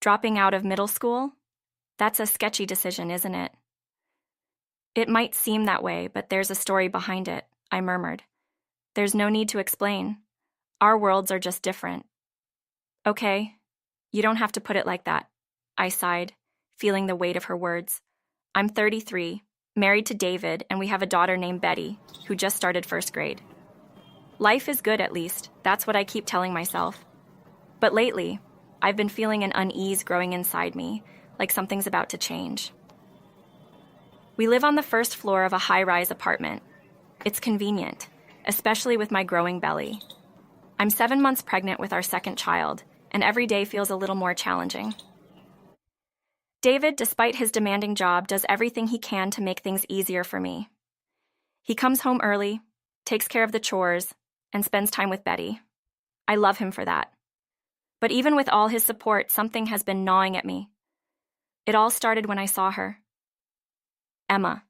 Dropping out of middle school? That's a sketchy decision, isn't it? It might seem that way, but there's a story behind it, I murmured. There's no need to explain. Our worlds are just different. Okay, you don't have to put it like that, I sighed, feeling the weight of her words. I'm 33, married to David, and we have a daughter named Betty, who just started first grade. Life is good, at least. That's what I keep telling myself. But lately, I've been feeling an unease growing inside me, like something's about to change. We live on the first floor of a high-rise apartment. It's convenient, especially with my growing belly. I'm 7 months pregnant with our second child, and every day feels a little more challenging. David, despite his demanding job, does everything he can to make things easier for me. He comes home early, takes care of the chores, and spends time with Betty. I love him for that. But even with all his support, something has been gnawing at me. It all started when I saw her. Emma.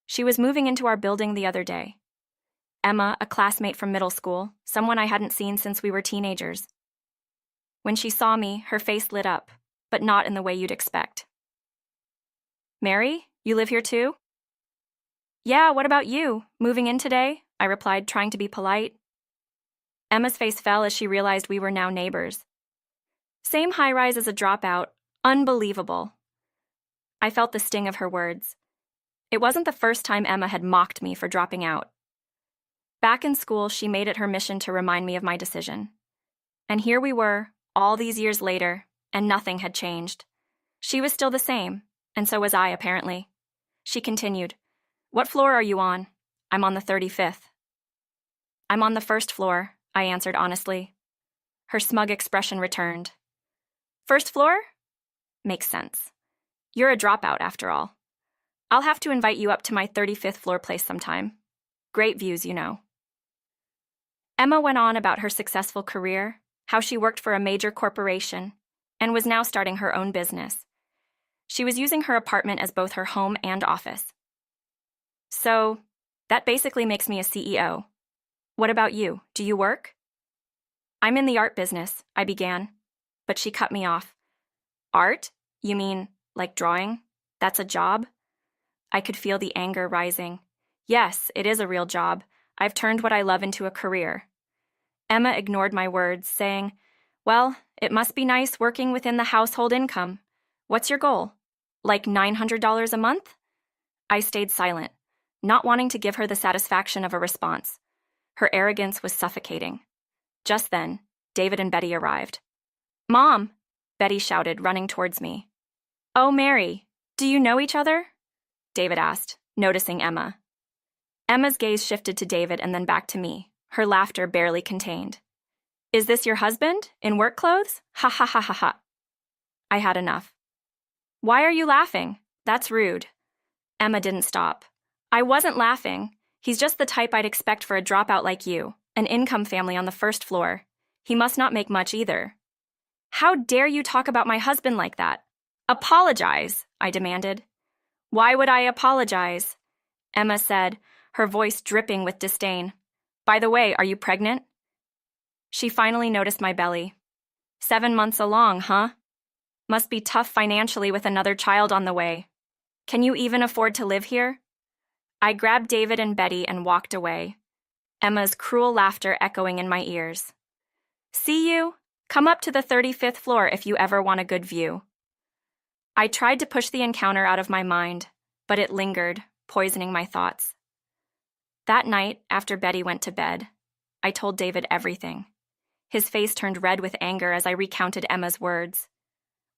She was moving into our building the other day. Emma, a classmate from middle school, someone I hadn't seen since we were teenagers. When she saw me, her face lit up, but not in the way you'd expect. Mary, you live here too? Yeah, what about you? Moving in today? I replied, trying to be polite. Emma's face fell as she realized we were now neighbors. Same high-rise as a dropout. Unbelievable. I felt the sting of her words. It wasn't the first time Emma had mocked me for dropping out. Back in school, she made it her mission to remind me of my decision. And here we were, all these years later, and nothing had changed. She was still the same, and so was I, apparently. She continued, "What floor are you on?" "I'm on the 35th. "I'm on the first floor," I answered honestly. Her smug expression returned. "First floor? Makes sense. You're a dropout, after all. I'll have to invite you up to my 35th floor place sometime. Great views, you know." Emma went on about her successful career, how she worked for a major corporation, and was now starting her own business. She was using her apartment as both her home and office. "So, that basically makes me a CEO. What about you? Do you work?" "I'm in the art business," I began, but she cut me off. "Art? You mean, like drawing? That's a job?" I could feel the anger rising. Yes, it is a real job. I've turned what I love into a career. Emma ignored my words, saying, "Well, it must be nice working within the household income. What's your goal? Like $900 a month?" I stayed silent, not wanting to give her the satisfaction of a response. Her arrogance was suffocating. Just then, David and Betty arrived. "Mom!" Betty shouted, running towards me. "Oh, Mary, do you know each other?" David asked, noticing Emma. Emma's gaze shifted to David and then back to me, her laughter barely contained. "Is this your husband? In work clothes? Ha ha ha ha ha." I had enough. "Why are you laughing? That's rude." Emma didn't stop. "I wasn't laughing. He's just the type I'd expect for a dropout like you, an income family on the first floor. He must not make much either." "How dare you talk about my husband like that?" "Apologize," I demanded. "Why would I apologize?" Emma said, her voice dripping with disdain. "By the way, are you pregnant?" She finally noticed my belly. 7 months along, huh? Must be tough financially with another child on the way. Can you even afford to live here? I grabbed David and Betty and walked away, Emma's cruel laughter echoing in my ears. "See you? Come up to the 35th floor if you ever want a good view." I tried to push the encounter out of my mind, but it lingered, poisoning my thoughts. That night, after Betty went to bed, I told David everything. His face turned red with anger as I recounted Emma's words.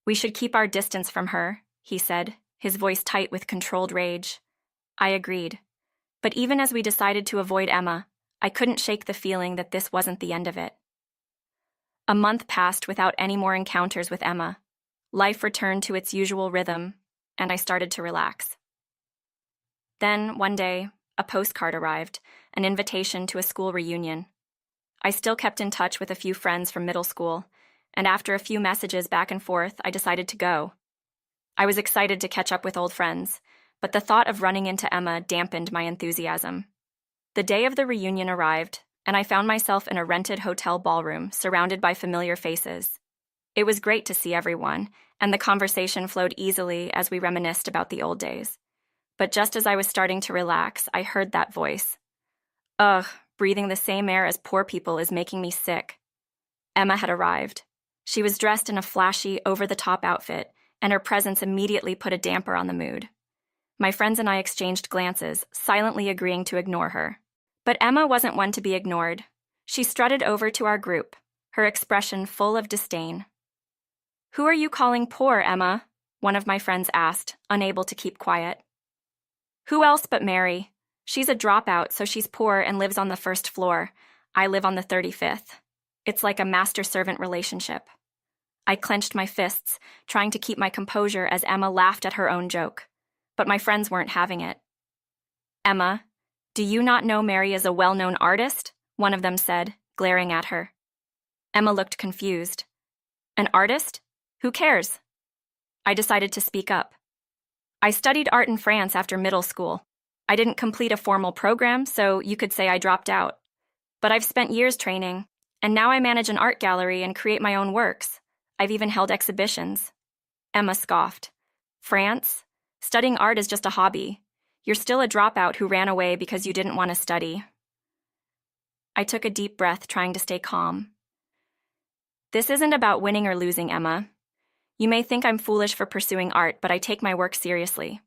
"We should keep our distance from her," he said, his voice tight with controlled rage. I agreed. But even as we decided to avoid Emma, I couldn't shake the feeling that this wasn't the end of it. A month passed without any more encounters with Emma. Life returned to its usual rhythm, and I started to relax. Then, one day, a postcard arrived, an invitation to a school reunion. I still kept in touch with a few friends from middle school, and after a few messages back and forth, I decided to go. I was excited to catch up with old friends, but the thought of running into Emma dampened my enthusiasm. The day of the reunion arrived, and I found myself in a rented hotel ballroom surrounded by familiar faces. It was great to see everyone, and the conversation flowed easily as we reminisced about the old days. But just as I was starting to relax, I heard that voice. Ugh, breathing the same air as poor people is making me sick. Emma had arrived. She was dressed in a flashy, over-the-top outfit, and her presence immediately put a damper on the mood. My friends and I exchanged glances, silently agreeing to ignore her. But Emma wasn't one to be ignored. She strutted over to our group, her expression full of disdain. "Who are you calling poor, Emma?" one of my friends asked, unable to keep quiet. "Who else but Mary? She's a dropout, so she's poor and lives on the first floor. I live on the 35th. It's like a master-servant relationship." I clenched my fists, trying to keep my composure as Emma laughed at her own joke. But my friends weren't having it. "Emma, do you not know Mary is a well-known artist?" one of them said, glaring at her. Emma looked confused. "An artist? Who cares?" I decided to speak up. "I studied art in France after middle school. I didn't complete a formal program, so you could say I dropped out. But I've spent years training, and now I manage an art gallery and create my own works. I've even held exhibitions." Emma scoffed. "France? Studying art is just a hobby. You're still a dropout who ran away because you didn't want to study." I took a deep breath, trying to stay calm. "This isn't about winning or losing, Emma. You may think I'm foolish for pursuing art, but I take my work seriously."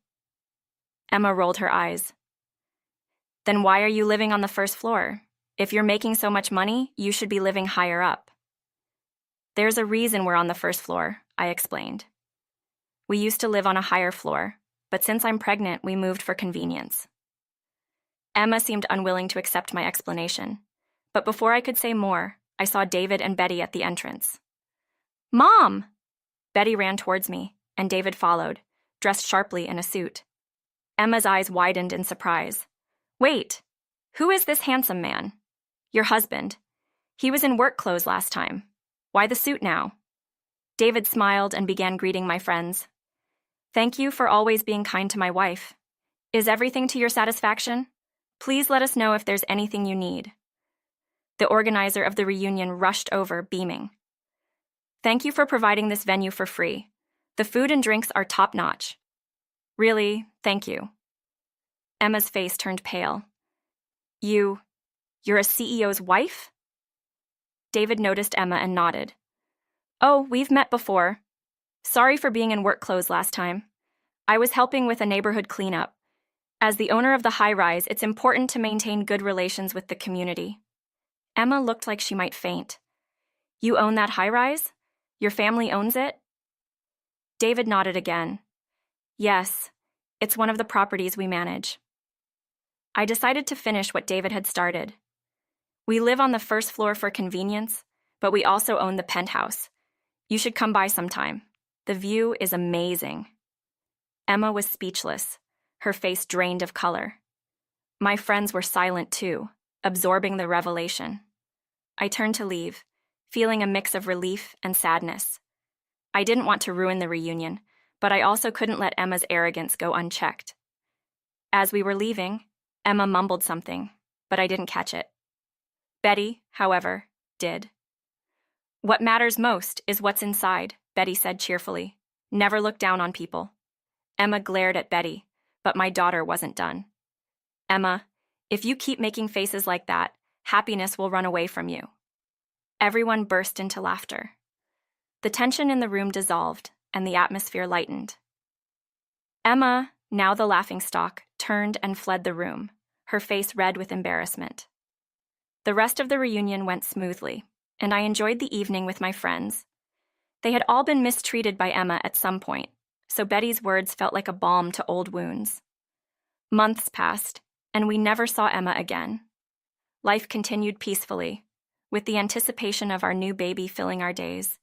Emma rolled her eyes. "Then why are you living on the first floor? If you're making so much money, you should be living higher up." "There's a reason we're on the first floor," I explained. "We used to live on a higher floor, but since I'm pregnant, we moved for convenience." Emma seemed unwilling to accept my explanation, but before I could say more, I saw David and Betty at the entrance. "Mom!" Betty ran towards me, and David followed, dressed sharply in a suit. Emma's eyes widened in surprise. "Wait, who is this handsome man?" "Your husband. He was in work clothes last time. Why the suit now?" David smiled and began greeting my friends. "Thank you for always being kind to my wife. Is everything to your satisfaction? Please let us know if there's anything you need." The organizer of the reunion rushed over, beaming. "Thank you for providing this venue for free. The food and drinks are top-notch." "Really, thank you." Emma's face turned pale. You're a CEO's wife?" David noticed Emma and nodded. "Oh, we've met before. Sorry for being in work clothes last time. I was helping with a neighborhood cleanup. As the owner of the high-rise, it's important to maintain good relations with the community." Emma looked like she might faint. "You own that high-rise? Your family owns it?" David nodded again. "Yes, it's one of the properties we manage." I decided to finish what David had started. "We live on the first floor for convenience, but we also own the penthouse. You should come by sometime. The view is amazing." Emma was speechless, her face drained of color. My friends were silent too, absorbing the revelation. I turned to leave, feeling a mix of relief and sadness. I didn't want to ruin the reunion, but I also couldn't let Emma's arrogance go unchecked. As we were leaving, Emma mumbled something, but I didn't catch it. Betty, however, did. "What matters most is what's inside," Betty said cheerfully. "Never look down on people." Emma glared at Betty, but my daughter wasn't done. "Emma, if you keep making faces like that, happiness will run away from you." Everyone burst into laughter. The tension in the room dissolved, and the atmosphere lightened. Emma, now the laughingstock, turned and fled the room, her face red with embarrassment. The rest of the reunion went smoothly, and I enjoyed the evening with my friends. They had all been mistreated by Emma at some point, so Betty's words felt like a balm to old wounds. Months passed, and we never saw Emma again. Life continued peacefully, with the anticipation of our new baby filling our days.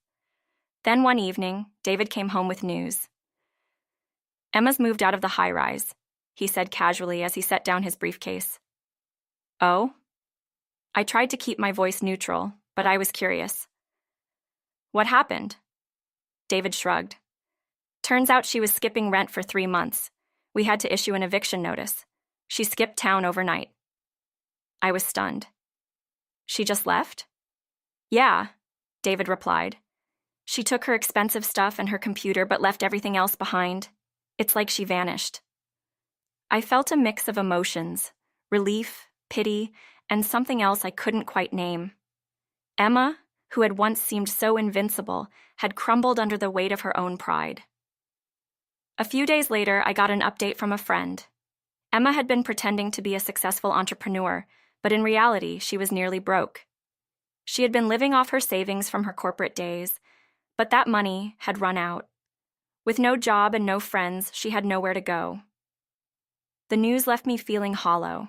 Then one evening, David came home with news. "Emma's moved out of the high-rise," he said casually as he set down his briefcase. "Oh?" I tried to keep my voice neutral, but I was curious. "What happened?" David shrugged. "Turns out she was skipping rent for 3 months. We had to issue an eviction notice. She skipped town overnight." I was stunned. "She just left?" "Yeah," David replied. She took her expensive stuff and her computer but left everything else behind. It's like she vanished. I felt a mix of emotions, relief, pity, and something else I couldn't quite name. Emma, who had once seemed so invincible, had crumbled under the weight of her own pride. A few days later, I got an update from a friend. Emma had been pretending to be a successful entrepreneur, but in reality, she was nearly broke. She had been living off her savings from her corporate days, but that money had run out. With no job and no friends, she had nowhere to go. The news left me feeling hollow.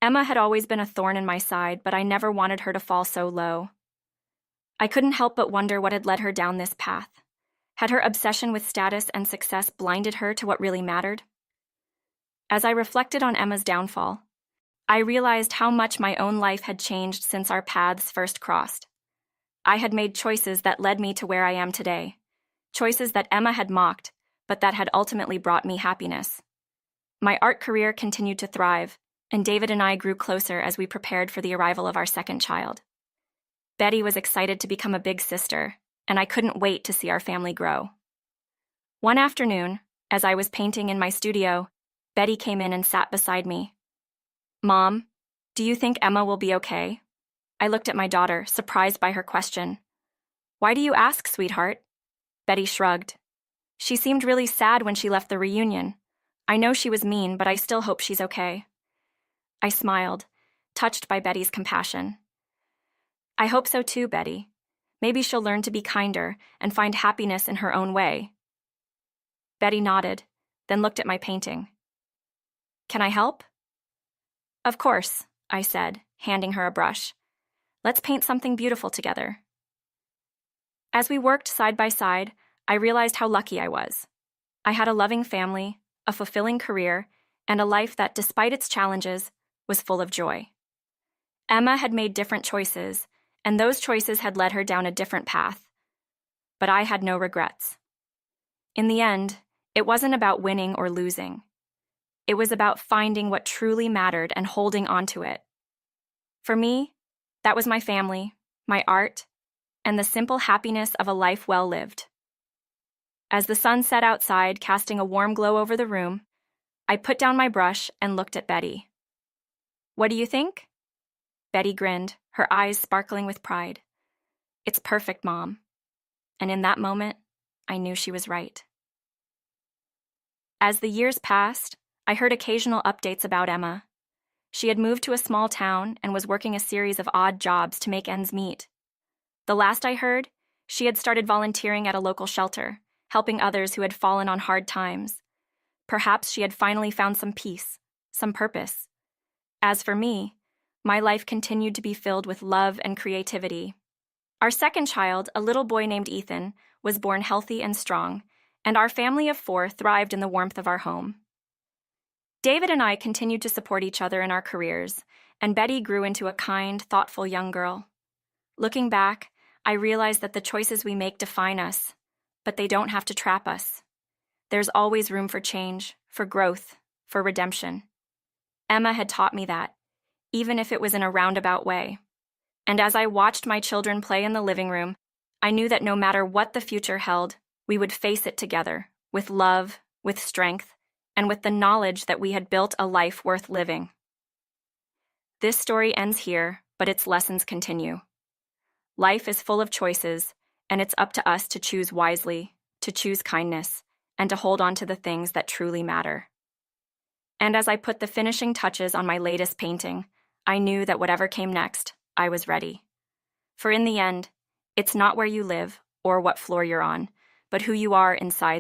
Emma had always been a thorn in my side, but I never wanted her to fall so low. I couldn't help but wonder what had led her down this path. Had her obsession with status and success blinded her to what really mattered? As I reflected on Emma's downfall, I realized how much my own life had changed since our paths first crossed. I had made choices that led me to where I am today. Choices that Emma had mocked, but that had ultimately brought me happiness. My art career continued to thrive, and David and I grew closer as we prepared for the arrival of our second child. Betty was excited to become a big sister, and I couldn't wait to see our family grow. One afternoon, as I was painting in my studio, Betty came in and sat beside me. "Mom, do you think Emma will be okay?" I looked at my daughter, surprised by her question. "Why do you ask, sweetheart?" Betty shrugged. "She seemed really sad when she left the reunion. I know she was mean, but I still hope she's okay." I smiled, touched by Betty's compassion. "I hope so too, Betty. Maybe she'll learn to be kinder and find happiness in her own way." Betty nodded, then looked at my painting. "Can I help?" "Of course," I said, handing her a brush. "Let's paint something beautiful together." As we worked side by side, I realized how lucky I was. I had a loving family, a fulfilling career, and a life that, despite its challenges, was full of joy. Emma had made different choices, and those choices had led her down a different path. But I had no regrets. In the end, it wasn't about winning or losing. It was about finding what truly mattered and holding on to it. For me, that was my family, my art, and the simple happiness of a life well lived. As the sun set outside, casting a warm glow over the room, I put down my brush and looked at Betty. "What do you think?" Betty grinned, her eyes sparkling with pride. "It's perfect, Mom." And in that moment, I knew she was right. As the years passed, I heard occasional updates about Emma. She had moved to a small town and was working a series of odd jobs to make ends meet. The last I heard, she had started volunteering at a local shelter, helping others who had fallen on hard times. Perhaps she had finally found some peace, some purpose. As for me, my life continued to be filled with love and creativity. Our second child, a little boy named Ethan, was born healthy and strong, and our family of 4 thrived in the warmth of our home. David and I continued to support each other in our careers, and Betty grew into a kind, thoughtful young girl. Looking back, I realized that the choices we make define us, but they don't have to trap us. There's always room for change, for growth, for redemption. Emma had taught me that, even if it was in a roundabout way. And as I watched my children play in the living room, I knew that no matter what the future held, we would face it together, with love, with strength, and with the knowledge that we had built a life worth living. This story ends here, but its lessons continue. Life is full of choices, and it's up to us to choose wisely, to choose kindness, and to hold on to the things that truly matter. And as I put the finishing touches on my latest painting, I knew that whatever came next, I was ready. For in the end, it's not where you live or what floor you're on, but who you are inside.